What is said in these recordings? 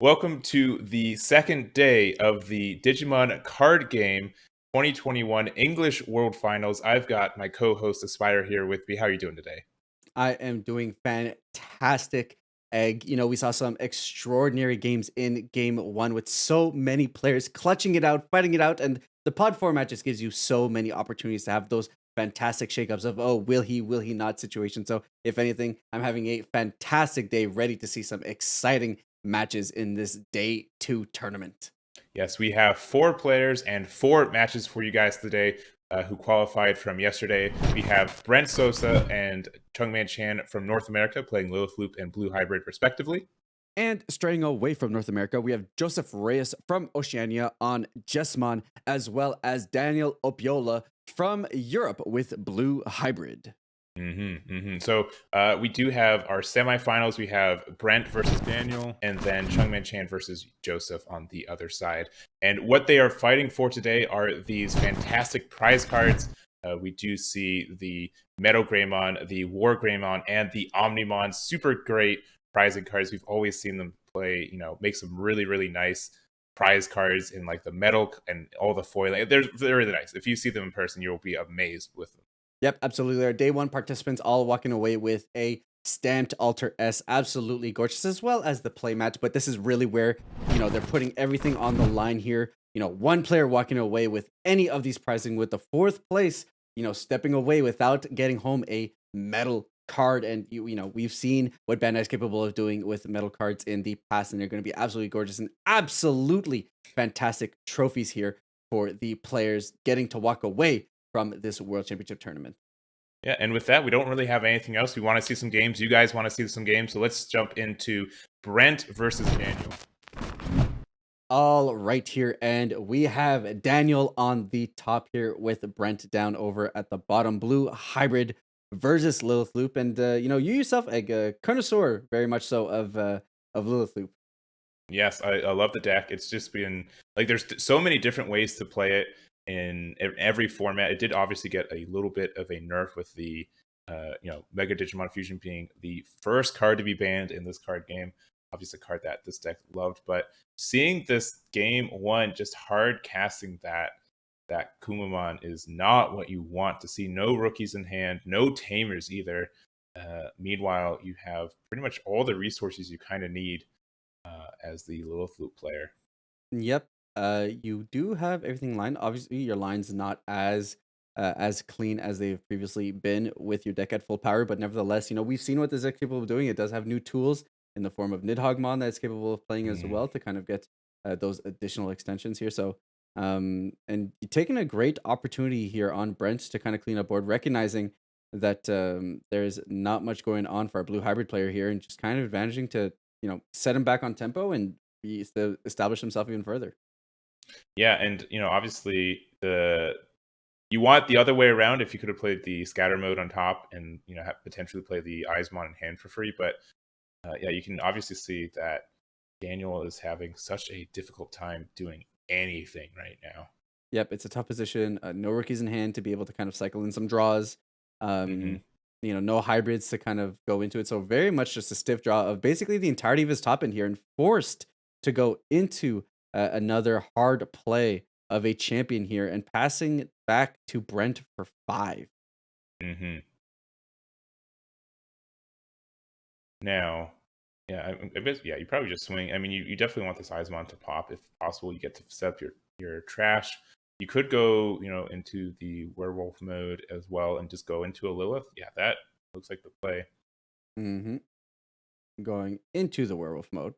Welcome to the second day of the Digimon card game 2021 English World Finals. I've got my co-host Espira here with me. How are you doing today? I am doing fantastic. Egg. We saw some extraordinary games in game one with so many players clutching it out, fighting it out, and the pod format just gives you so many opportunities to have those fantastic shakeups of will he not situation. So if anything, I'm having a fantastic day, ready to see some exciting matches in this day two tournament. Yes, we have four players and four matches for you guys today who qualified from yesterday. We have Brent Sosa and Chungman Chan from North America playing Lilith Loop and Blue Hybrid respectively. And straying away from North America, we have Joseph Reyes from Oceania on Jesmon, as well as Daniel Opiola from Europe with Blue Hybrid. So we do have our semifinals. We have Brent versus Daniel, and then Chungman Chan versus Joseph on the other side. And what they are fighting for today are these fantastic prize cards. We do see the Metal Greymon, the War Greymon, and the Omnimon. Super great prizing cards. We've always seen them play, make some really, really nice prize cards in like the metal and all the foiling. They're really nice. If you see them in person, you'll be amazed with them. Yep, absolutely. Our day one participants all walking away with a stamped Alter S. Absolutely gorgeous, as well as the Playmats. But this is really where, they're putting everything on the line here. One player walking away with any of these prizing with the fourth place, stepping away without getting home a metal card. And, we've seen what Bandai is capable of doing with metal cards in the past, and they're going to be absolutely gorgeous and absolutely fantastic trophies here for the players getting to walk away from this World Championship tournament. Yeah, and with that, we don't really have anything else. We want to see some games. You guys want to see some games, so let's jump into Brent versus Daniel. All right here, and we have Daniel on the top here with Brent down over at the bottom. Blue Hybrid versus Lilith Loop, and you yourself a connoisseur, very much so of Lilith Loop. Yes, I love the deck. It's just been like there's so many different ways to play it in every format. It did obviously get a little bit of a nerf with the Mega Digimon Fusion being the first card to be banned in this card game. Obviously, a card that this deck loved, but seeing this game one just hard casting that Kumamon is not what you want to see. No rookies in hand, no tamers either. Meanwhile, you have pretty much all the resources you kind of need as the Lilith Loop player. Yep. You do have everything lined. Obviously, your line's not as clean as they've previously been with your deck at full power, but nevertheless, we've seen what this deck capable of doing. It does have new tools in the form of Nidhoggmon that's capable of playing as Mm. well to kind of get those additional extensions here. So, and you're taking a great opportunity here on Brent to kind of clean up board, recognizing that there's not much going on for our blue hybrid player here, and just kind of advantaging to set him back on tempo and establish himself even further. Yeah, and obviously the you want the other way around if you could have played the scatter mode on top and potentially play the Eismon in hand for free. But yeah, you can obviously see that Daniel is having such a difficult time doing anything right now. Yep, it's a tough position. No rookies in hand to be able to kind of cycle in some draws. Hmm. Um, no hybrids to kind of go into it. So very much just a stiff draw of basically the entirety of his top end here, and forced to go into another hard play of a champion here and passing it back to Brent for 5. Hmm. Now, yeah, I bet, yeah, you probably just swing. I mean, you definitely want this Eismon to pop if possible. You get to set up your trash. You could go, into the werewolf mode as well and just go into a Lilith. Yeah, that looks like the play. Hmm. Going into the werewolf mode.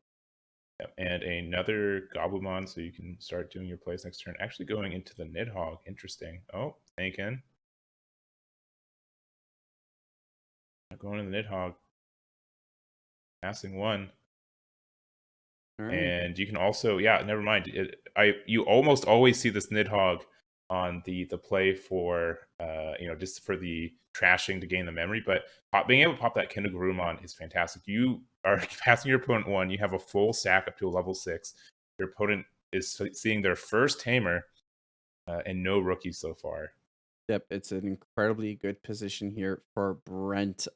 Yep, and another Goblimon, so you can start doing your plays next turn. Actually going into the Nidhogg. Interesting. Oh, thinking. Going to the Nidhogg. Passing one. All right. And you can also, yeah, never mind. You almost always see this Nidhogg on the play for just for the trashing to gain the memory, but being able to pop that Kindergarumon is fantastic. You are passing your opponent one, you have a full stack up to a level 6. Your opponent is seeing their first tamer and no rookies so far. Yep, it's an incredibly good position here for Brent.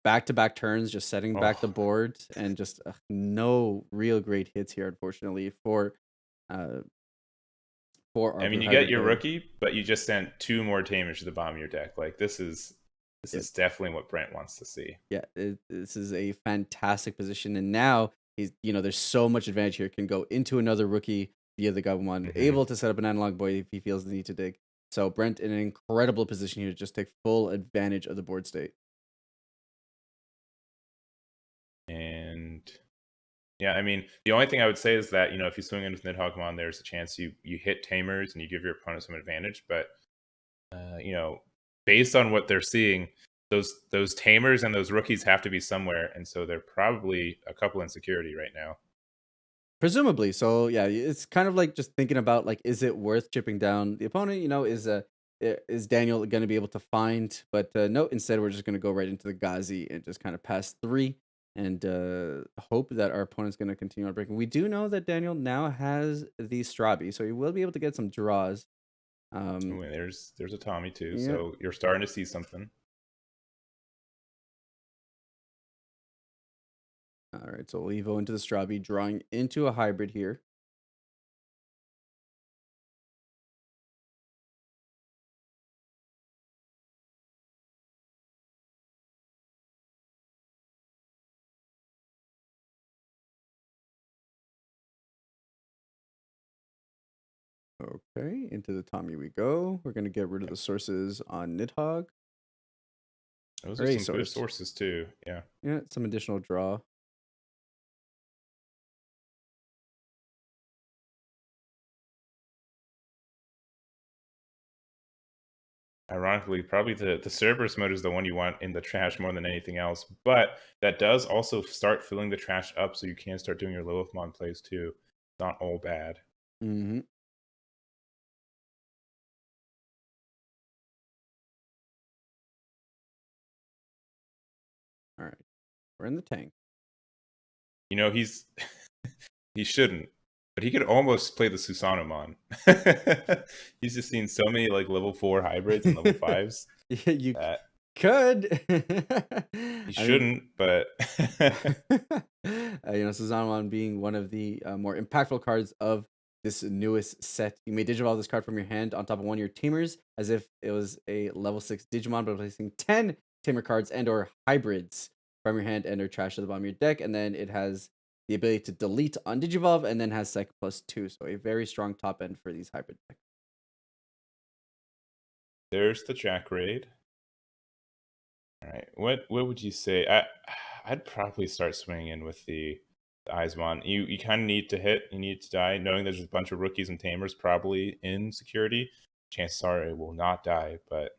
back-to-back turns, just setting back the Oh, board, and just no real great hits here, unfortunately, uh, for I our mean, blue you get hybrid your there. rookie, but you just sent two more tamers to the bottom of your deck. Like this Yeah, is definitely what Brent wants to see. yeah, this is a fantastic position, and now there's so much advantage here. Can go into another rookie via the Gabumon, Hmm. able to set up an analog boy if he feels the need to dig. So Brent in an incredible position here to just take full advantage of the board state. And yeah, I mean, the only thing I would say is that if you swing in with Nidhoggmon, there's a chance you hit tamers and you give your opponent some advantage. But based on what they're seeing, those tamers and those rookies have to be somewhere, and so they're probably a couple in security right now. Presumably. So yeah, it's kind of like just thinking about like, is it worth chipping down the opponent? Is Daniel going to be able to find? But no, instead we're just going to go right into the Ghazi and just kind of pass three and hope that our opponent's going to continue on breaking. We do know that Daniel now has the Strabi, so he will be able to get some draws. Um, Ooh, and there's a Tommy too, yeah. so you're starting to see something. All right. So Evo into the Strabi, drawing into a hybrid here. Okay, into the Tommy we go. We're gonna get rid of Yep. the sources on Nidhogg. Those are Gray some good source. sources too. Yeah. Yeah, some additional draw. Ironically, probably the Cerberus mode is the one you want in the trash more than anything else. But that does also start filling the trash up, so you can start doing your Lilithmon plays too. It's not all bad. Mm-hmm. All right, we're in the tank. He's he shouldn't, but he could almost play the Susanomon. He's just seen so many like level 4 hybrids and level 5s Yeah, you that could. he I mean, shouldn't, but Suzanomon being one of the more impactful cards of this newest set. You may digivolve this card from your hand on top of one of your Tamers as if it was a level 6 Digimon, by placing 10 Tamer cards and/or hybrids from your hand and/or trash to the bottom of your deck. And then it has the ability to delete on Digivolve and then has Psych +2. So a very strong top end for these hybrid decks. there's the Jack Raid. All right, what would you say? I'd probably start swinging in with the Eismon. You kind of need to hit. You need to die, knowing there's a bunch of rookies and tamers probably in security. Chances are it will not die, but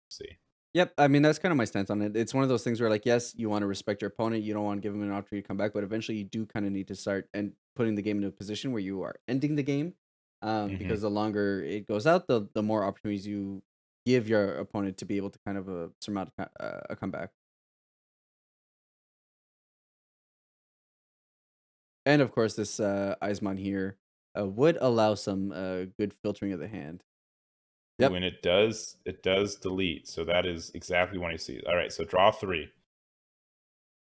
see. Yep, I mean that's kind of my stance on it. It's one of those things where like yes, you want to respect your opponent, you don't want to give him an opportunity to come back, but eventually you do kind of need to start and putting the game into a position where you are ending the game. Hmm. Because the longer it goes out, the more opportunities you give your opponent to be able to kind of surmount a comeback. And of course, this Eisman here would allow some good filtering of the hand. Ooh, Yep. and it does delete, so that is exactly what I see. All right, so draw 3.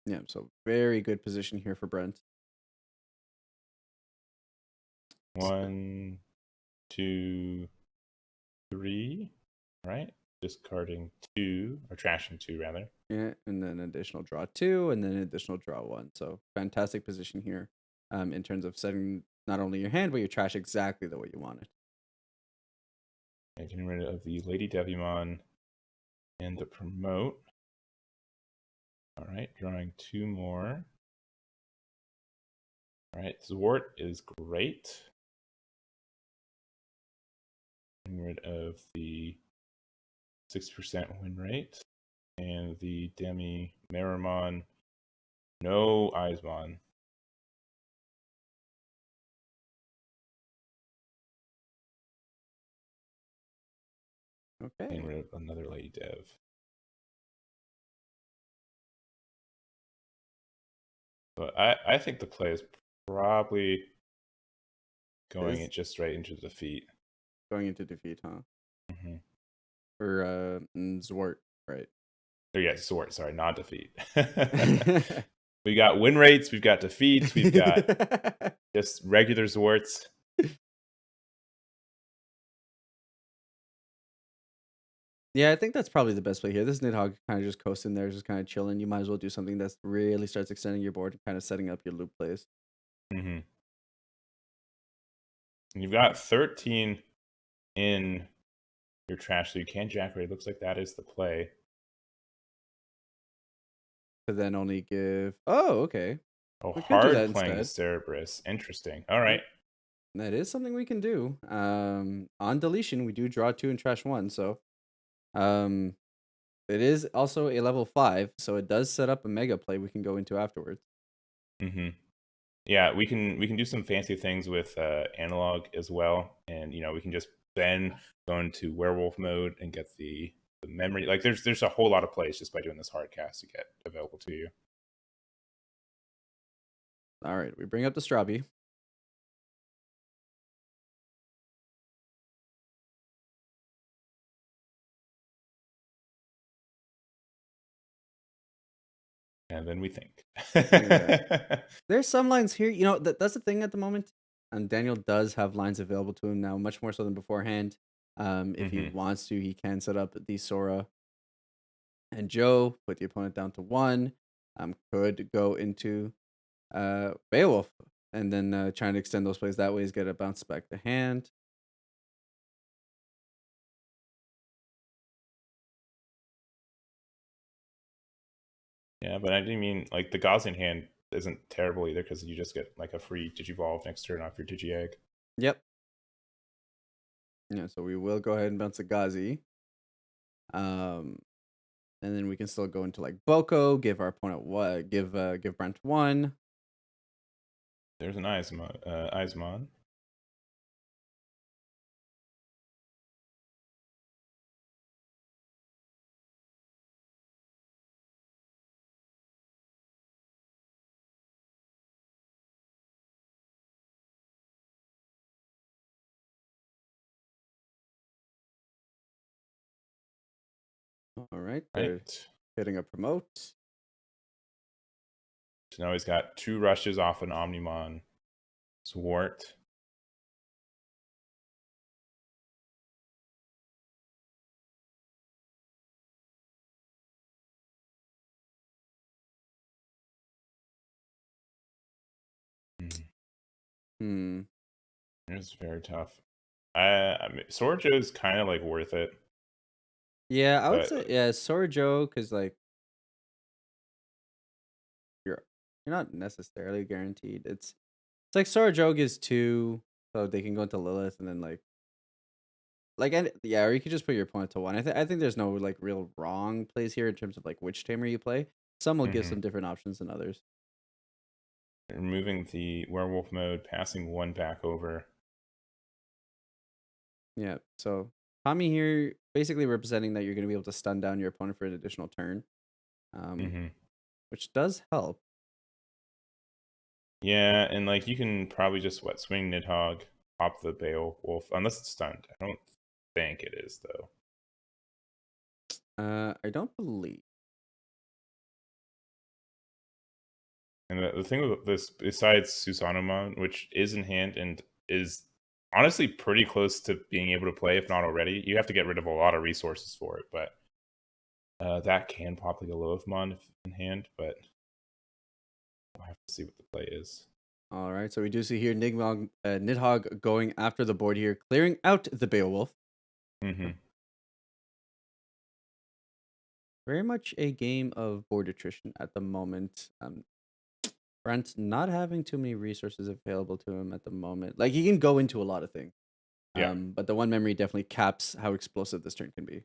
Yeah. So very good position here for Brent. So, 1, 2, 3. Right, discarding 2 or trashing 2 rather. yeah, and then additional draw two, and then additional draw one. So fantastic position here, in terms of setting not only your hand but your trash exactly the way you want it. And getting rid of the Lady Devimon and the promote. All right, drawing 2 more. All right, Zwart is great. Getting rid of the 6% win rate. And the Demi Meramon. No Eismon. Getting Okay, rid of another Lady Dev. But I think the play is probably going is it just right into defeat. going into defeat, huh? Hmm. For Zwart, right? Or yeah, sort. Sorry, not defeat. We got win rates. We've got defeats. We've got just regular Zorts. Yeah, I think that's probably the best play here. This Nidhogg kind of just coasting there, just kind of chilling. You might as well do something that really starts extending your board and kind of setting up your loop plays. Mm-hmm. And you've got 13 in your trash, so you can Jack Ray. Looks like that is the play. To then only give. Oh, okay. Oh, We could do hard that playing instead. Cerberus. Interesting. All right. That is something we can do. On deletion, we do draw 2 and trash 1. So, it is also a level 5, so it does set up a mega play we can go into afterwards. Mm-hmm. Yeah, we can do some fancy things with analog as well, and we can just then go into werewolf mode and get the memory. Like there's a whole lot of plays just by doing this hard cast to get available to you. All right, we bring up the Strabi. And then we think. Yeah. There's some lines here. That's the thing at the moment. And Daniel does have lines available to him now, much more so than beforehand. If he wants to, he can set up the Sora and Joe, put the opponent down to 1. Could go into Beowulf and then trying to extend those plays that way is get a bounce back to hand. Yeah, but I do mean like the Gaussian hand isn't terrible either because you just get like a free Digivolve next turn off your Digi-Egg. Yep. Yeah, so we will go ahead and bounce a Gazi. And then we can still go into like Boko, give our opponent what? Give Brent 1. There's an Eismon. All right, they're hitting a promote. So now he's got 2 rushes off an Omnimon Zwart. It's very tough. I mean, Sorjo is kind of like worth it. Yeah, I would say Sorjo, because like you're not necessarily guaranteed. It's like Sorjo gives 2, so they can go into Lilith and then and yeah, or you could just put your opponent to 1. I think there's no like real wrong plays here in terms of like which tamer you play. Some will give some different options than others. Removing the werewolf mode, passing 1 back over. Yeah, so Tommy here basically representing that you're going to be able to stun down your opponent for an additional turn, which does help. Yeah, and like you can probably just swing Nidhogg, pop the Beowulf, unless it's stunned. I don't think it is though. I don't believe. And the thing with this, besides Susanomon, which is in hand and is honestly pretty close to being able to play, if not already, you have to get rid of a lot of resources for it. But that can pop like a Lilithmon if in hand, but I'll have to see what the play is. All right, so we do see here Nidhogg going after the board here, clearing out the Beowulf. Very much a game of board attrition at the moment. Brent not having too many resources available to him at the moment. Like he can go into a lot of things. Yeah. But the 1 memory definitely caps how explosive this turn can be.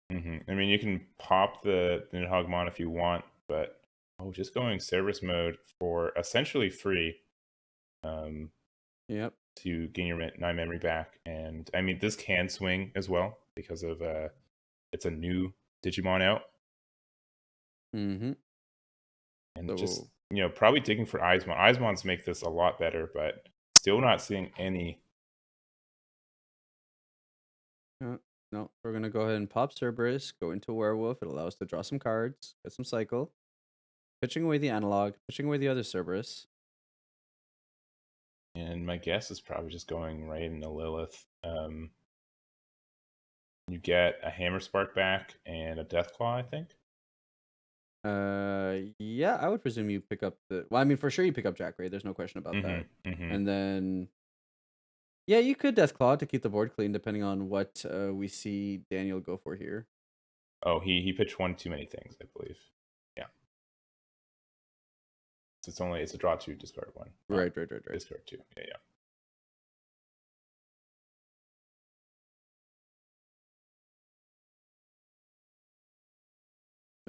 I mean, you can pop the Nidhoggmon if you want, but just going Cerberus mode for essentially free. Yep. To gain your 9 memory back, and I mean this can swing as well because of it's a new Digimon out. And just probably digging for Eismon. Eismons make this a lot better, but still not seeing any. No, we're gonna go ahead and pop Cerberus, go into Werewolf. It allows us to draw some cards, get some cycle, pitching away the analog, pitching away the other Cerberus. And my guess is probably just going right into Lilith. You get a Hammer Spark back and a Deathclaw, I think. Yeah, I would presume you pick up the. Well, I mean, for sure you pick up Jack Ray. There's no question about that. Mm-hmm. And then, yeah, you could Deathclaw to keep the board clean, depending on what we see Daniel go for here. Oh, he pitched one too many things, I believe. Yeah. So it's a draw 2, discard 1. Right. Discard 2. Yeah.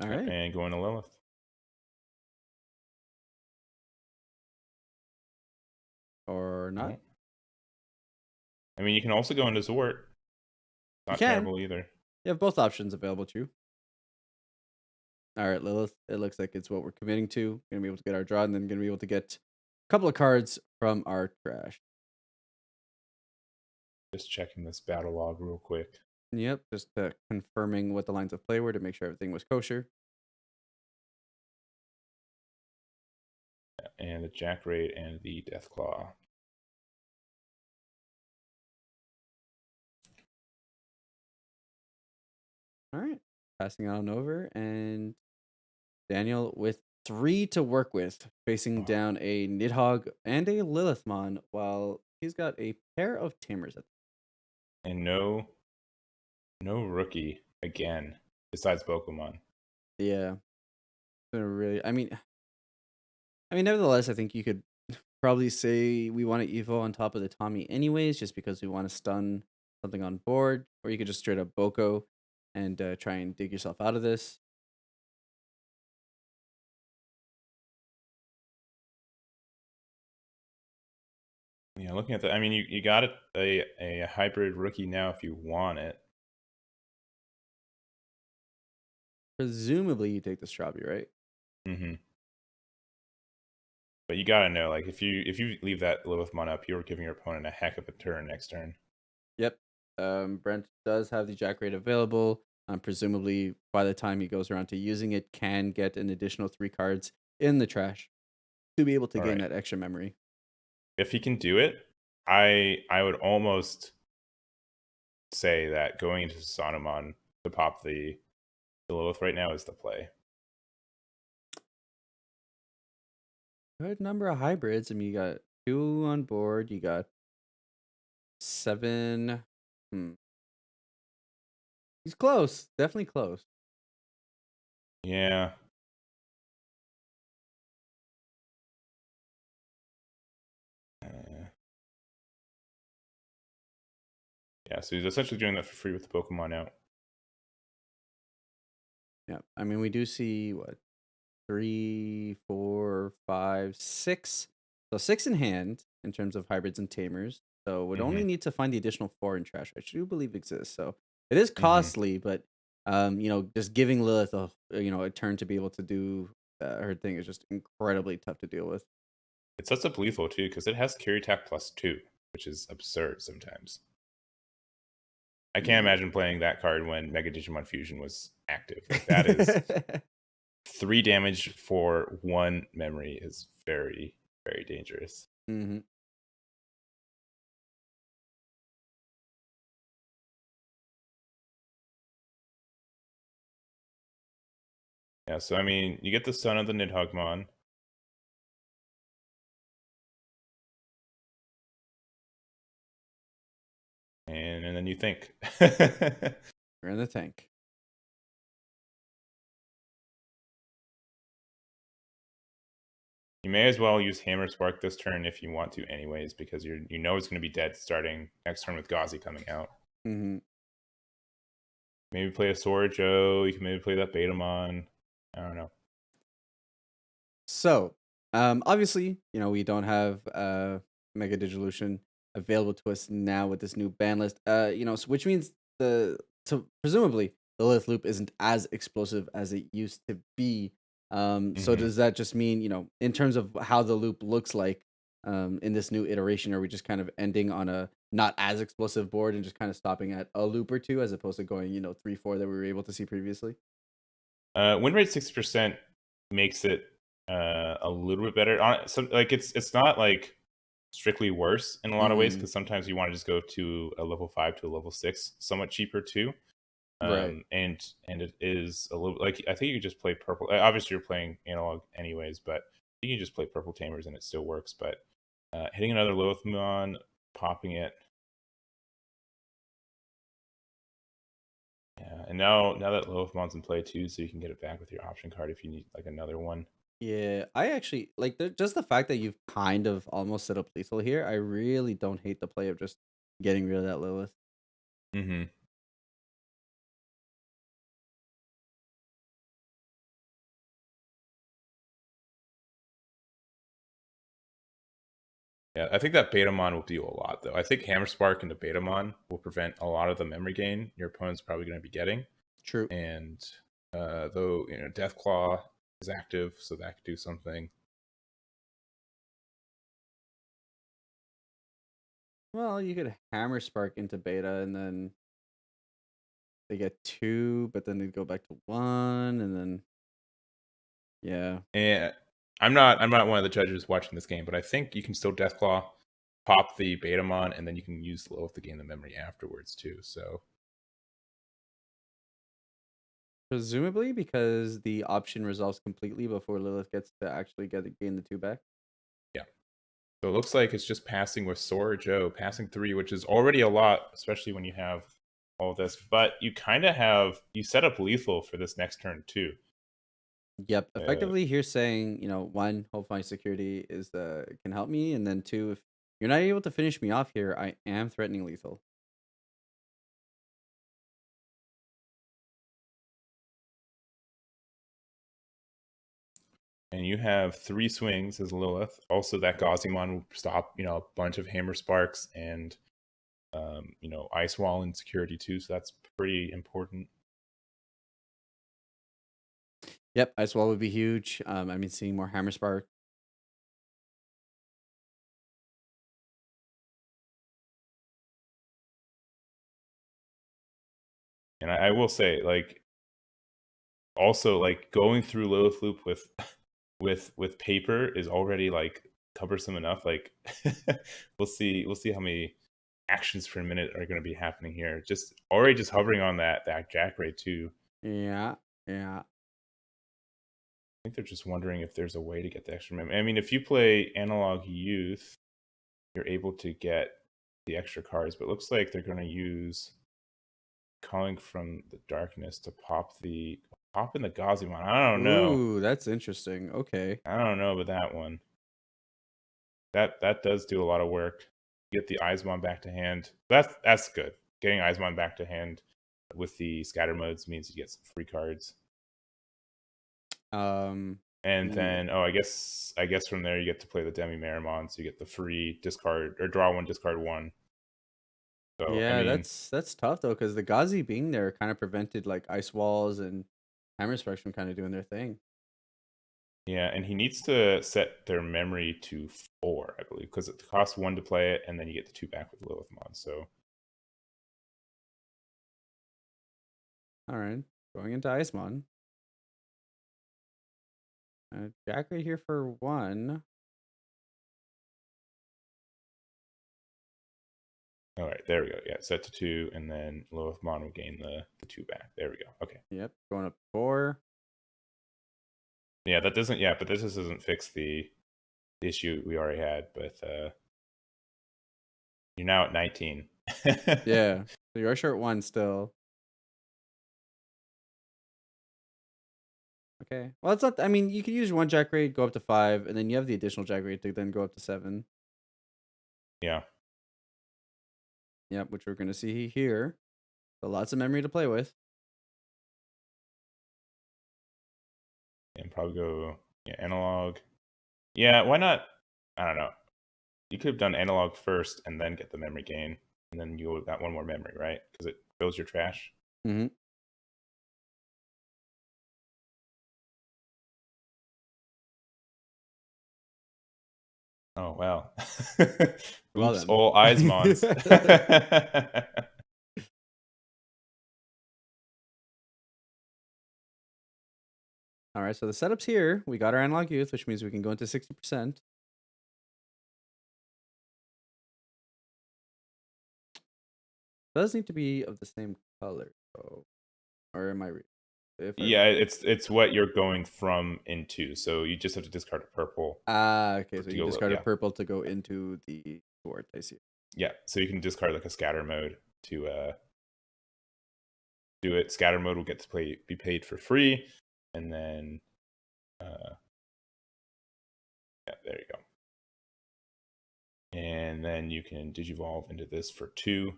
All right. And going to Lilith. Or not. Oh. I mean, you can also go into Zort. Not terrible either. You have both options available to you. All right, Lilith. It looks like it's what we're committing to. Gonna be able to get our draw, and then gonna be able to get a couple of cards from our trash. Just checking this battle log real quick. Yep, just confirming what the lines of play were to make sure everything was kosher. And the Jack Raid and the Deathclaw. All right, passing on over, and Daniel with 3 to work with, facing down a Nidhogg and a Lilithmon, while he's got a pair of Tamers. And no rookie again, besides Pokemon. Yeah, really. I mean, nevertheless, I think you could probably say we want to Evo on top of the Tommy anyways, just because we want to stun something on board, or you could just straight up Boko and try and dig yourself out of this. Yeah, looking at that, I mean, you got a hybrid rookie now if you want it. Presumably, you take the Strabi, right? Mm-hmm. But you gotta know, like, if you leave that Lilithmon up, you're giving your opponent a heck of a turn next turn. Yep. Brent does have the Jack Raid available. Presumably, by the time he goes around to using it, can get an additional 3 cards in the trash to be able to gain that extra memory. If he can do it, I would almost say that going into Sonomon to pop the Lilith right now is the play. Good number of hybrids. I mean, you got 2 on board. You got 7. He's close. Definitely close. Yeah. Yeah, so he's essentially doing that for free with the Pokemon out. Yeah, I mean, we do see what 3, 4, 5, 6. So 6 in hand in terms of hybrids and tamers. So would only need to find the additional 4 in trash, which I do believe exists. So it is costly, but just giving Lilith a turn to be able to do her thing is just incredibly tough to deal with. It sets up lethal too because it has Carry Attack +2, which is absurd sometimes. I can't imagine playing that card when Mega Digimon Fusion was active. Like, that is 3 damage for 1 memory is very, very dangerous. Mm-hmm. Yeah, so I mean, you get the son of the Nidhoggmon. And then you think. We're in the tank. You may as well use Hammer Spark this turn if you want to anyways, because you know it's going to be dead starting next turn with Gauzy coming out. Mm-hmm. Maybe play a Sword Joe. You can maybe play that Betamon. I don't know. So, obviously, we don't have Mega Digivolution available to us now with this new ban list. So which means presumably the Lilith Loop isn't as explosive as it used to be. So does that just mean, in terms of how the loop looks like, in this new iteration? Are we just kind of ending on a not as explosive board and just kind of stopping at a loop or two as opposed to going, 3-4 that we were able to see previously? Win rate 60% makes it a little bit better. So like it's not like strictly worse in a lot of ways, Mm, because sometimes you want to just go to a level 5 to a level 6, somewhat cheaper too. right. And it is a little like I think you could just play purple. Obviously, you're playing analog anyways, but you can just play purple tamers and it still works. But hitting another Lilithmon, popping it, yeah. And now that Lilithmon's in play too, so you can get it back with your option card if you need like another one. Yeah, I actually like just the fact that you've kind of almost set up lethal here. I really don't hate the play of just getting rid of that Lilith. Mm-hmm. Yeah, I think that Betamon will do a lot, though. I think Hammer Spark into Betamon will prevent a lot of the memory gain your opponent's probably going to be getting. True. And though, Deathclaw is active, so that could do something. Well, you could hammer spark into beta and then they get 2, but then they go back to 1 and then yeah. And I'm not one of the judges watching this game, but I think you can still Deathclaw, pop the Betamon, and then you can use Lilith to gain the memory afterwards too. So Presumably because the option resolves completely before Lilith gets to actually gain the 2 back. yeah. So it looks like it's just passing with Sora Joe, passing 3, which is already a lot, especially when you have all this. But you set up lethal for this next turn too. Yep, Uh, effectively here saying, one, hopefully security is can help me, and then two, if you're not able to finish me off here, I am threatening lethal. and you have 3 swings as Lilith. Also, that Gausimon will stop, a bunch of Hammer Sparks and, Ice Wall and security too. So that's pretty important. Yep, Ice Wall would be huge. I mean, seeing more Hammer Spark. And I will say, like, also like going through Lilith Loop with with paper is already like cumbersome enough. Like we'll see how many actions per minute are going to be happening here. Just hovering on that jack rate too. Yeah, yeah. I think they're just wondering if there's a way to get the extra memory. I mean, if you play Analog Youth, you're able to get the extra cards, but it looks like they're going to use Calling from the Darkness to pop in the Gausimon. I don't know. Ooh, that's interesting. Okay. I don't know about that one. That does do a lot of work. Get the Eismon back to hand. That's good. Getting Eismon back to hand with the scatter modes means you get some free cards. And Yeah. then I guess from there you get to play the Demi Marimon, so you get the free discard or draw one, discard one. So I Yeah, mean, that's tough though, because the Ghazi being there kind of prevented like Ice Walls and Hammer Sparks from kind of doing their thing. yeah, and he needs to set their memory to 4, I believe, because it costs 1 to play it, and then you get the 2 back with Lilithmon. So All right, going into Icemon. Jack right here for 1. all right, there we go. Yeah, set to 2, and then Lilithmon will gain the 2 back. There we go. Okay. Yep, going up 4. Yeah, that doesn't. Yeah, but this doesn't fix the issue we already had. But you're now at 19. Yeah, so you're short 1 still. Okay. Well, it's not. I mean, you could use 1 Jack raid, go up to 5, and then you have the additional Jack raid to then go up to 7. Yeah, Yep, which we're going to see here. So lots of memory to play with. and probably go analog. Yeah, why not? I don't know. You could have done analog first and then get the memory gain, and then you got 1 more memory, right? Because it fills your trash. Mm-hmm. Oh Oh well. Well Oops, then. all Eismons. All right, so the setup's here. We got our analog youth, which means we can go into 60%. Does need to be of the same color, though. Or am I if I Yeah, it's what you're going from into. So you just have to discard a purple okay, so to you go. discard a Yeah, purple to go into the sword. I see. yeah. So you can discard like a scatter mode to do it. Scatter mode will get to be paid for free, and then yeah, there you go. And then you can digivolve into this for 2.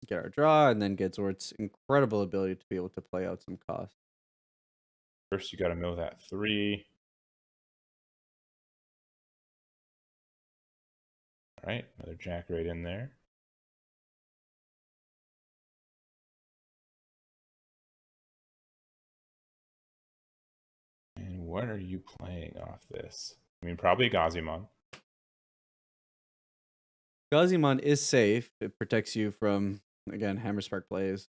Get our draw, and then get Zord's incredible ability to be able to play out some cost. First, you got to mill that 3. All right, another jack right in there. And what are you playing off this? I mean, probably Gazimon. Gazimon is safe. It protects you from, again, Hammer Spark plays.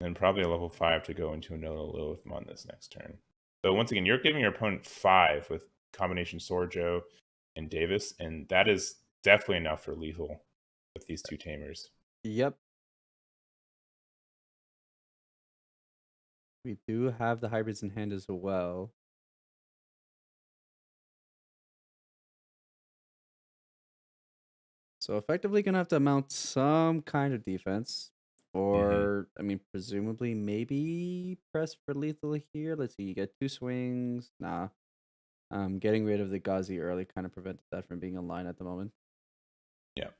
And probably a level 5 to go into another Lilithmon this next turn. So once again, you're giving your opponent 5 with combination Sorjo and Davis, and that is definitely enough for lethal with these 2 tamers. Yep. We do have the hybrids in hand as well. So effectively gonna have to mount some kind of defense. Or, I mean, presumably maybe press for lethal here. Let's see, you get 2 swings. Nah. Getting rid of the Gazi early kind of prevented that from being online at the moment. Yeah.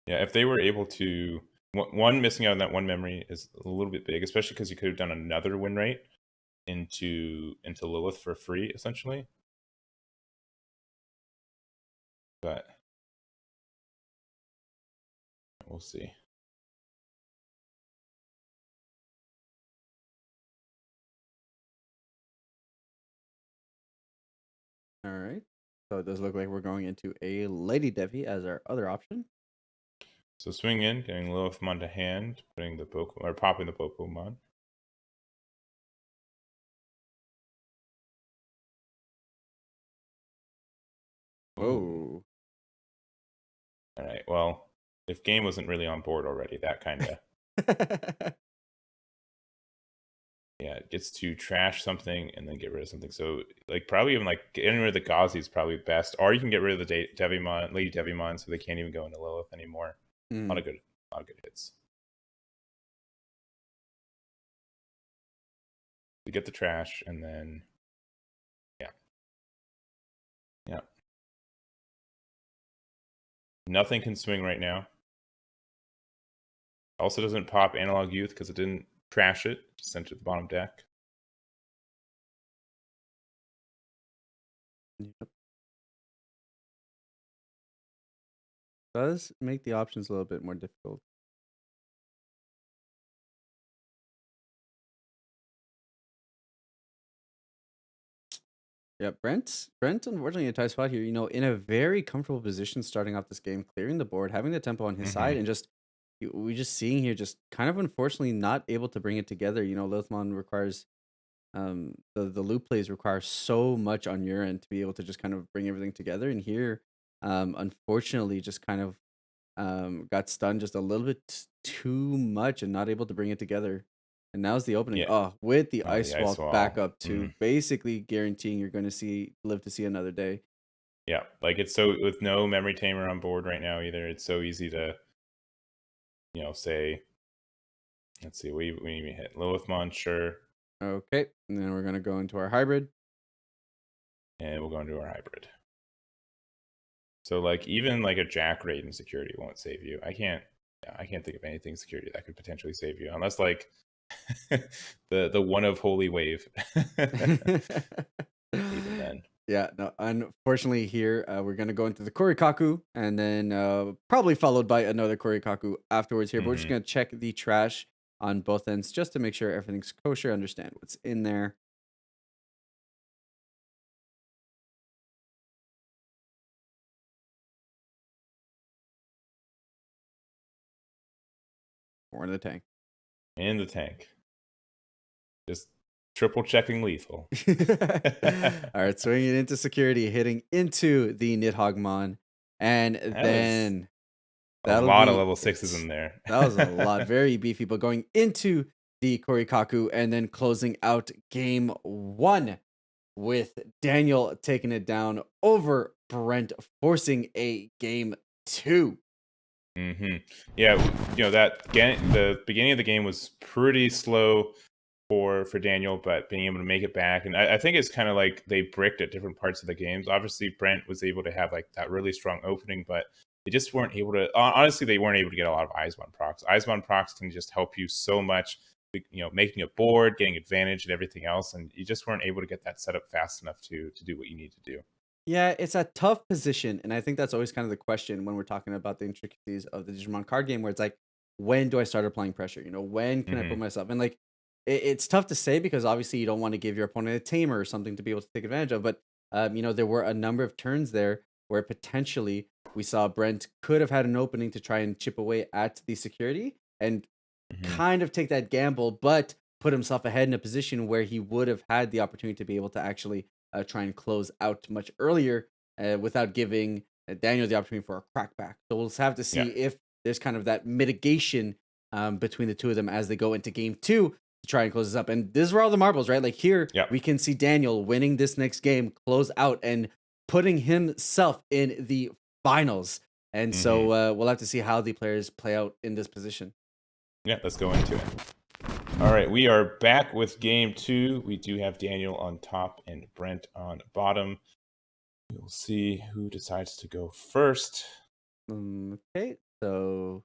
Yeah, if they were able to... One, missing out on that one memory is a little bit big, especially because you could have done another win rate into Lilith for free, essentially. But we'll see. All right. So it does look like we're going into a Lady Devi as our other option. So swing in, getting Lilithmon to hand, putting the Pokemon, or popping the Pokemon. Oh. All right. Well, if game wasn't really on board already, that kind of yeah, it gets to trash something and then get rid of something. So like probably even like getting rid of the Gauzy is probably best, or you can get rid of the Devimon, Lady Devimon, so they can't even go into Lilith anymore. A lot of good hits. You get the trash and then yeah. Nothing can swing right now. Also doesn't pop Analog Youth because it didn't trash it. Just sent it to the bottom deck. Yep. Does make the options a little bit more difficult. Yeah, Brent unfortunately in a tight spot here, in a very comfortable position starting off this game, clearing the board, having the tempo on his side, and just we just seeing here just kind of unfortunately not able to bring it together. Lilithmon requires the loop plays require so much on your end to be able to just kind of bring everything together. And here, unfortunately, just kind of got stunned just a little bit too much and not able to bring it together. And now's the opening. Yeah. Oh, with the Oh, ice the wall ice wall. backup too, basically guaranteeing you're going to live to see another day. Yeah, like it's so with no memory tamer on board right now either. It's so easy to, say, let's see, we even hit Lilithmon, sure, Okay, and then we're going to go into our hybrid. and we'll go into our hybrid. So like even like a Jack raid in security won't save you. I can't think of anything security that could potentially save you unless like the one of Holy Wave. Even then. Yeah, no, unfortunately here we're going to go into the Korikaku and then probably followed by another Korikaku afterwards here. But we're just going to check the trash on both ends just to make sure everything's kosher, understand what's in there. Or in the tank. In the tank. Just triple checking lethal. All right, swinging into security, hitting into the Nidhoggmon, and then a that'll lot of be level 6s it. in there. That was a lot, very beefy, but going into the Korikaku and then closing out game 1 with Daniel taking it down over Brent, forcing a game 2. Yeah, the beginning of the game was pretty slow for Daniel, but being able to make it back, and I think it's kind of like they bricked at different parts of the games. Obviously, Brent was able to have like that really strong opening, but they just weren't able to. Honestly, they weren't able to get a lot of Eismon procs. Eismon procs can just help you so much, making a board, getting advantage, and everything else, and you just weren't able to get that set up fast enough to do what you need to do. Yeah, it's a tough position, and I think that's always kind of the question when we're talking about the intricacies of the Digimon card game, where it's like, when do I start applying pressure? When can I put myself? And like, it's tough to say because obviously you don't want to give your opponent a tamer or something to be able to take advantage of. But there were a number of turns there where potentially we saw Brent could have had an opening to try and chip away at the security and kind of take that gamble, but put himself ahead in a position where he would have had the opportunity to be able to actually try and close out much earlier without giving Daniel the opportunity for a crackback. So we'll have to see if there's kind of that mitigation between the two of them as they go into game 2 to try and close this up. And this is where all the marbles, right? Like here, we can see Daniel winning this next game, close out, and putting himself in the finals. And so we'll have to see how the players play out in this position. Yeah, let's go into it. All right, we are back with game 2. We do have Daniel on top and Brent on bottom. We'll see who decides to go first. Okay, so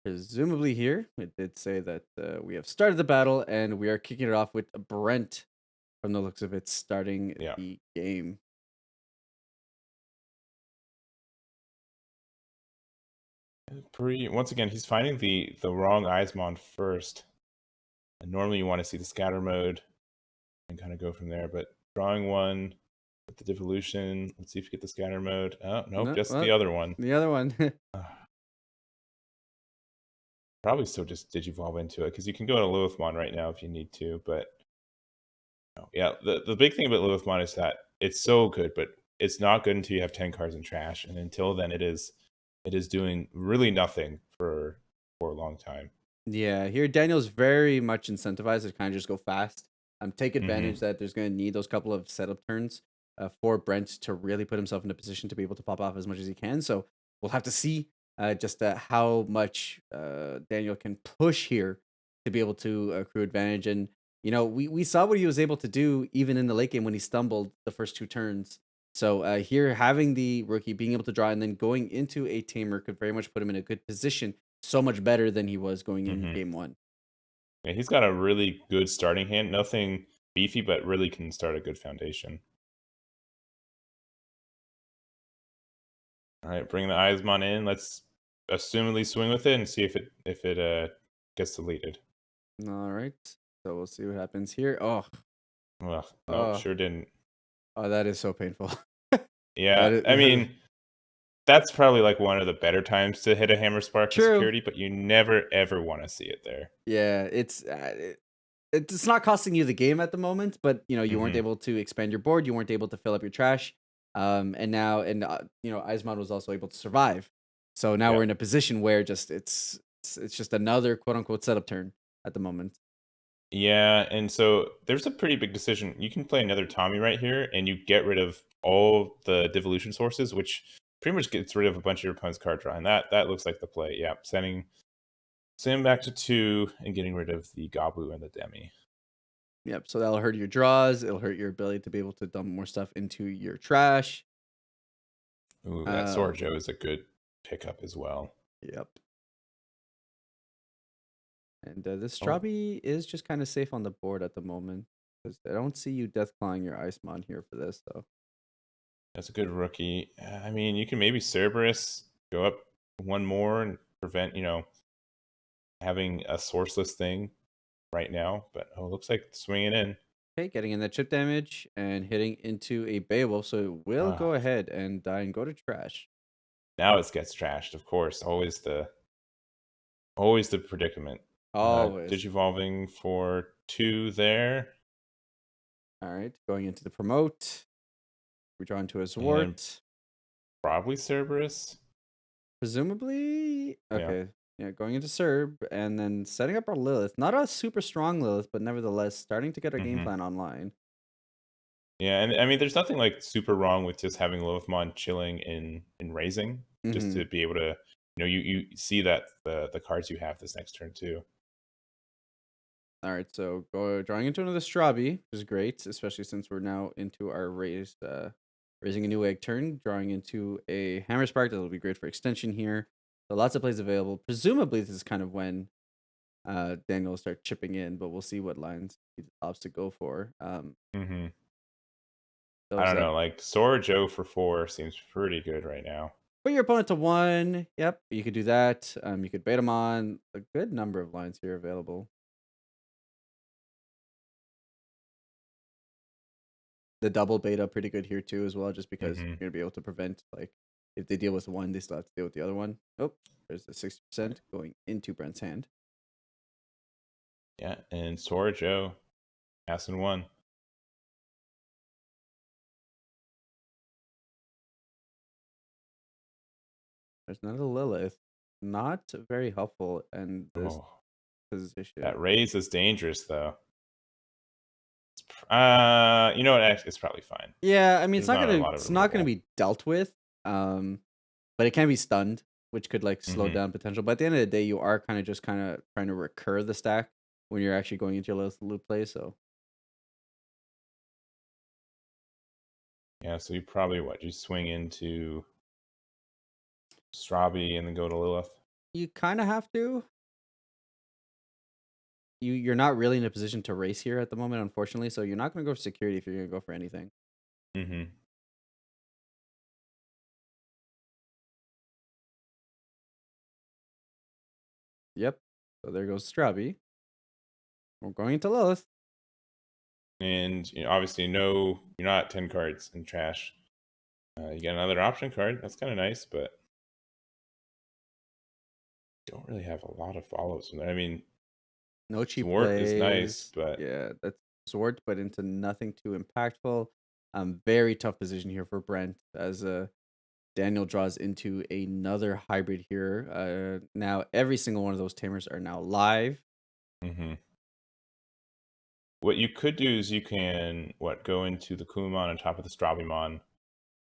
presumably here, it did say that we have started the battle and we are kicking it off with Brent from the looks of it starting the game. Once again, he's finding the wrong Eismon first. And normally you want to see the scatter mode and kind of go from there, but drawing one with the devolution. Let's see if you get the scatter mode. Oh, nope, No, just well, the other one. The other one. Probably still just Digivolve into it, because you can go to Lilithmon right now if you need to, but yeah, the big thing about Lilithmon is that it's so good, but it's not good until you have 10 cards in trash, and until then it is doing really nothing for a long time. Yeah, here Daniel's very much incentivized to kind of just go fast. Take advantage that there's going to need those couple of setup turns for Brent to really put himself in a position to be able to pop off as much as he can. So we'll have to see just how much Daniel can push here to be able to accrue advantage. And we saw what he was able to do even in the late game when he stumbled the first 2 turns. So here, having the rookie being able to draw and then going into a tamer could very much put him in a good position, so much better than he was going in game 1. Yeah, he's got a really good starting hand. Nothing beefy, but really can start a good foundation. All right, bring the Eismon in. Let's assumedly swing with it and see if it gets deleted. All right, so we'll see what happens here. Oh, Well, no, sure didn't. Oh, that is so painful. Yeah, I mean, that's probably like one of the better times to hit a hammer spark to security, but you never ever want to see it there. Yeah, it's not costing you the game at the moment, but you weren't able to expand your board, you weren't able to fill up your trash, and now Eismon was also able to survive. So now we're in a position where it's just another quote unquote setup turn at the moment. Yeah, and so there's a pretty big decision. You can play another Tommy right here, and you get rid of all the devolution sources, which pretty much gets rid of a bunch of your opponent's card draw, and that looks like the play. Yeah, sending back to 2 and getting rid of the Gabu and the Demi. Yep, so that'll hurt your draws. It'll hurt your ability to be able to dump more stuff into your trash. Ooh, that Sorjo is a good pickup as well. Yep. And this Strawby is just kind of safe on the board at the moment, because I don't see you deathclawing your Eismon here for this, though. That's a good rookie. I mean, you can maybe Cerberus, go up one more and prevent, having a sourceless thing right now, but it looks like swinging in. Okay, getting in that chip damage and hitting into a Beowulf, so it will Ah, go ahead and die and go to trash. now it gets trashed, of course. Always the predicament. Always. Digivolving for 2 there, All right, going into the promote. We draw into a and Zwart. probably Cerberus. Presumably, Yeah. okay. Yeah, going into Serb and then setting up our Lilith. Not a super strong Lilith, but nevertheless starting to get our game hmm plan online. Yeah, and I mean, there's nothing like super wrong with just having Lilithmon chilling in raising, just Mm-hmm. to be able to, you see that the cards you have this next turn too. All right, so drawing into another Strabi, which is great, especially since we're now into our raising a new egg turn, drawing into a Hammer Spark. That'll be great for extension here. So lots of plays available. Presumably, this is kind of when Daniel will start chipping in, but we'll see what lines he opts to go for. hmm I Those don't know, like Sora Joe for 4 seems pretty good right now. put your opponent to 1. Yep, you could do that. You could bait him on. A good number of lines here available. The double beta pretty good here too as well, just because hmm you're gonna be able to prevent, like, if they deal with one, they still have to deal with the other one. Oh, there's the 60% going into Brent's hand. Yeah, and Sora Joe passing 1. There's another Lilith. Not very helpful in this Oh, position. that raise is dangerous though. You know what? Actually, it's probably fine. Yeah, I mean There's not a lot of it's not gonna removal. be dealt with. But it can be stunned, which could like slow hmm down potential. But at the end of the day, you are kind of trying to recur the stack when you're actually going into your Lilith loop play. So Yeah, so you probably you swing into Strabi and then go to Lilith. you kind of have to. You're not really in a position to race here at the moment, unfortunately. So you're not going to go for security if you're going to go for anything. hmm Yep. So there goes Strabi. We're going into Lilith. And obviously, no, you're not 10 cards in trash. You get another option card. That's kind of nice, but don't really have a lot of follows from there. I mean, No cheap Thwart is nice, plays. but Yeah, that's Sword, but into nothing too impactful. Very tough position here for Brent as Daniel draws into another hybrid here. Now every single one of those tamers are now live. hmm what you could do is you can go into the Kumamon on top of the Strabimon,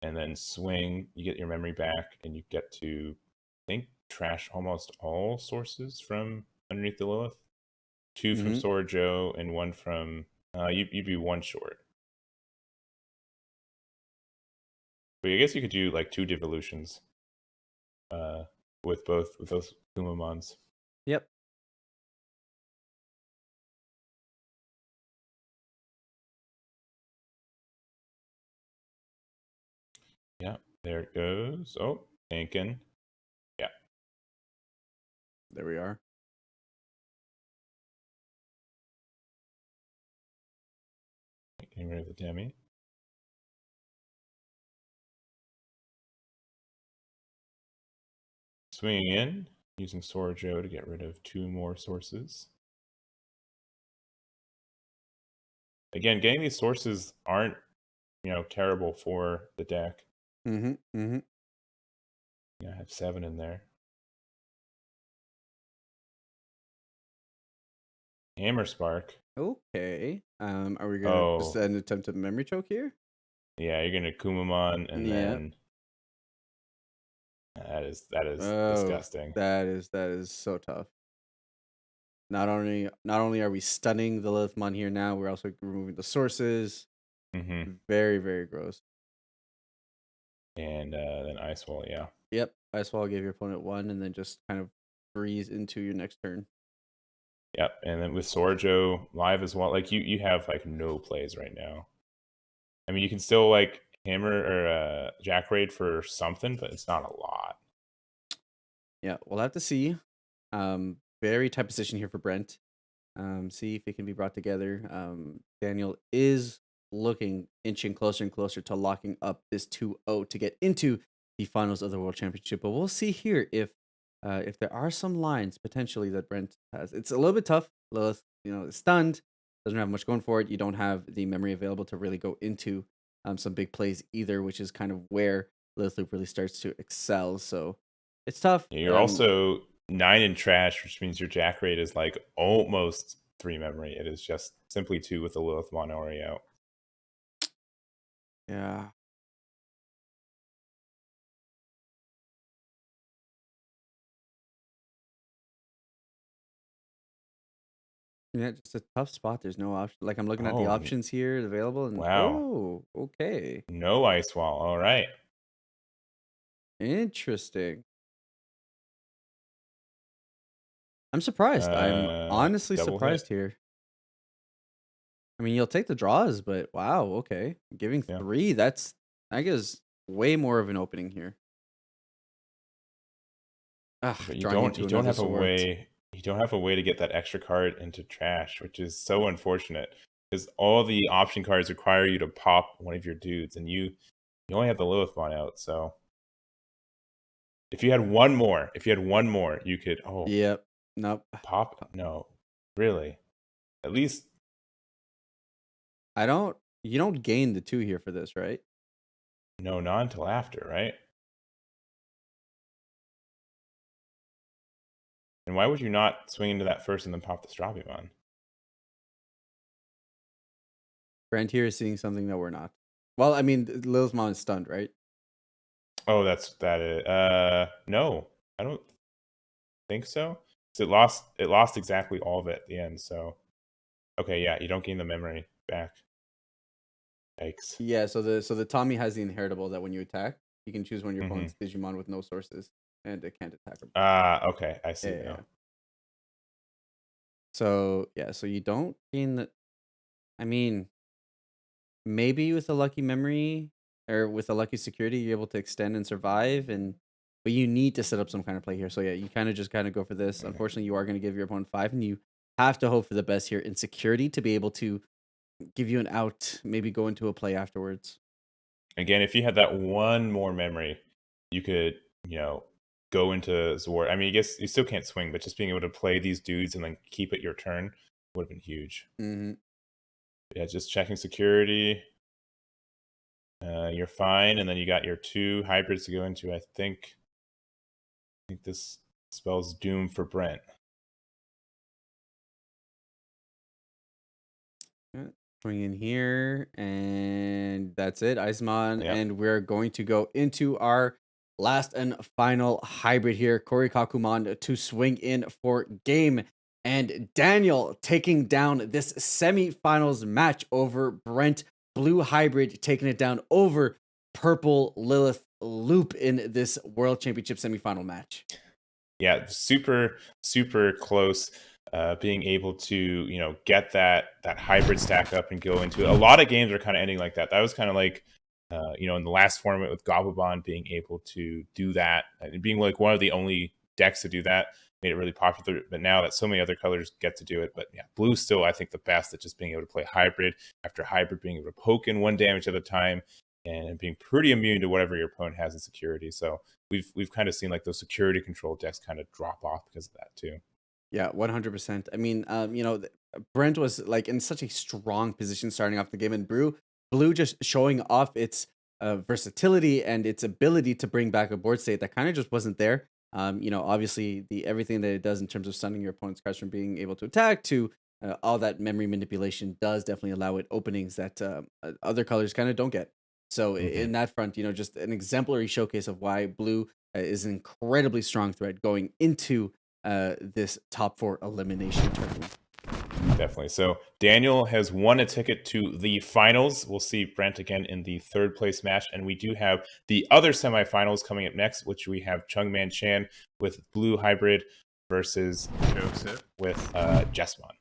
and then swing. You get your memory back, and you get to, I think, trash almost all sources from underneath the Lilith. 2 from Mm-hmm. Sora Joe and 1 from you'd be 1 short. But I guess you could do like 2 devolutions uh, with those Kumamons. Yep. Yeah, there it goes. Oh, thinking. Yeah. There we are. Getting rid of the Demi. Swinging in, using Sora Joe to get rid of 2 more sources. Again, getting these sources aren't, terrible for the deck. Mm-hmm. Mm-hmm. Yeah, I have 7 in there. Hammer Spark. Okay. Are we gonna just Oh, an attempt at memory choke here? yeah, you're gonna Kumamon, and Yeah. then that is Oh, disgusting. that is so tough. Not only are we stunning the Lilithmon here now, we're also removing the sources. hmm Very, very gross. And then Ice Wall, yeah. Yep. Ice Wall gave your opponent 1 and then just kind of freeze into your next turn. Yep, and then with Sorjo live as well, like you have like no plays right now. I mean, you can still like hammer or Jack Raid for something, but it's not a lot. Yeah, we'll have to see. very tight position here for Brent. See if it can be brought together. Daniel is inching closer and closer to locking up this 2-0 to get into the finals of the World Championship. But we'll see here if there are some lines potentially that Brent has. It's a little bit tough. Lilith, is stunned, doesn't have much going for it. You don't have the memory available to really go into some big plays either, which is kind of where Lilith Loop really starts to excel. So it's tough. Yeah, you're also 9 in trash, which means your jack rate is like almost 3 memory. It is just simply 2 with the Lilith mono already out. Yeah. Yeah, just a tough spot. There's no option. Like I'm looking at the options here available, and wow. Okay. No ice wall. All right. Interesting. I'm surprised. I'm honestly surprised here. I mean, you'll take the draws, but wow, okay. Giving 3, that's I guess way more of an opening here. But you don't have a way. You don't have a way to get that extra card into trash, which is so unfortunate because all the option cards require you to pop one of your dudes, and you only have the Lilith one out. So if you had one more, you could. Oh, yep. Nope. Pop? No, really. At least you don't gain the 2 here for this, right? no, not until after, right? And why would you not swing into that first and then pop the Strabimon? Brent here is seeing something that we're not. Well, I mean, Lilithmon is stunned, right? Oh, that is. No, I don't think so. So it lost exactly all of it at the end. So, okay, yeah, you don't gain the memory back. Yikes. Yeah, so the Tommy has the inheritable that when you attack, you can choose one of your opponent's Digimon with no sources, and it can't attack them. Okay, I see now. So so you don't gain the. I mean, maybe with a lucky memory or with a lucky security, you're able to extend and survive, but you need to set up some kind of play here. So yeah, you just go for this. Unfortunately, you are going to give your opponent 5, and you have to hope for the best here in security to be able to give you an out, maybe go into a play afterwards. Again, if you had that one more memory, you could, go into Zor. I mean, I guess you still can't swing, but just being able to play these dudes and then keep it your turn would have been huge. Yeah, just checking security. You're fine, and then you got your 2 hybrids to go into. I think this spells doom for Brent. Swing in here, and that's it, Icemon. And we're going to go into our last and final hybrid here, Korikakumon, to swing in for game. And Daniel taking down this semifinals match over Brent. Blue hybrid taking it down over purple Lilith Loop in this World Championship semifinal match. Yeah, super, super close. Being able to get that hybrid stack up and go into it. A lot of games are kind of ending like that. That was kind of like in the last tournament with Gobobon being able to do that and being like one of the only decks to do that made it really popular. But now that so many other colors get to do it, but yeah, blue's still I think the best at just being able to play hybrid after hybrid, being able to poke in 1 damage at a time and being pretty immune to whatever your opponent has in security. So we've kind of seen like those security control decks kind of drop off because of that too. Yeah, 100%. I mean, Brent was like in such a strong position starting off the game, and Blue just showing off its versatility and its ability to bring back a board state that kind of just wasn't there. Obviously everything that it does in terms of stunning your opponent's cards from being able to attack to all that memory manipulation does definitely allow it openings that other colors kind of don't get. So in that front, just an exemplary showcase of why Blue is an incredibly strong threat going into this top 4 elimination tournament. Definitely. So Daniel has won a ticket to the finals. We'll see Brent again in the 3rd place match. And we do have the other semifinals coming up next, which we have Chungman Chan with Blue Hybrid versus Joseph with Jessmon.